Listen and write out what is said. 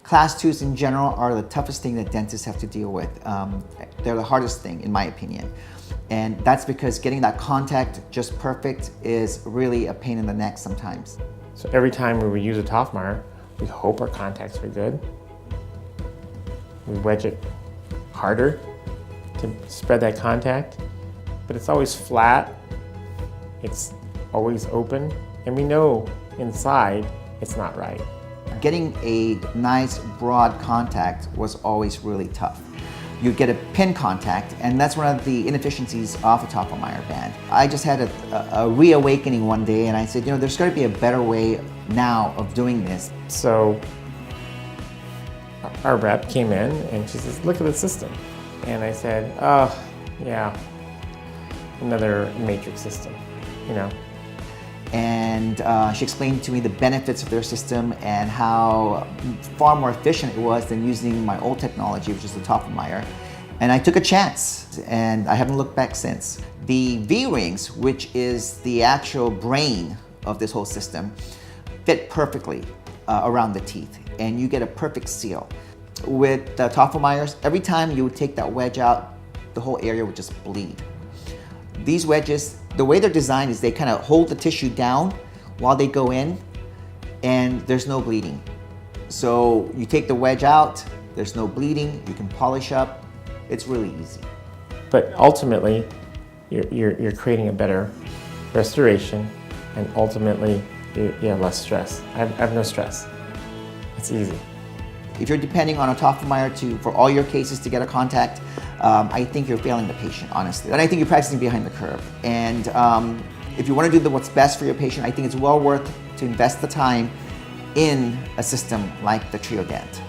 Class 2s in general are the toughest thing that dentists have to deal with. They're the hardest thing, in my opinion. And that's because getting that contact just perfect is really a pain in the neck sometimes. So every time we use a Toffmeyer, we hope our contacts are good. We wedge it harder to spread that contact, but it's always flat, it's always open, and we know inside it's not right. Getting a nice broad contact was always really tough. You get a pin contact, and that's one of the inefficiencies of a Toffmeyer band. I just had a reawakening one day, and I said, there's got to be a better way now of doing this. So our rep came in and she says, look at the system. And I said, oh, yeah, another matrix system, And she explained to me the benefits of their system and how far more efficient it was than using my old technology, which is the Toffmeyer. And I took a chance, and I haven't looked back since. The V-rings, which is the actual brain of this whole system, fit perfectly around the teeth, and you get a perfect seal. With the Toffmeyers, every time you would take that wedge out, the whole area would just bleed. These wedges, the way they're designed is they kind of hold the tissue down while they go in, and there's no bleeding. So you take the wedge out, there's no bleeding, you can polish up, it's really easy. But ultimately, you're creating a better restoration, and ultimately you have less stress. I have no stress. It's easy. If you're depending on a Toffmeyer for all your cases to get a contact, I think you're failing the patient, honestly. And I think you're practicing behind the curve. And if you want to do what's best for your patient, I think it's well worth to invest the time in a system like the Triodent.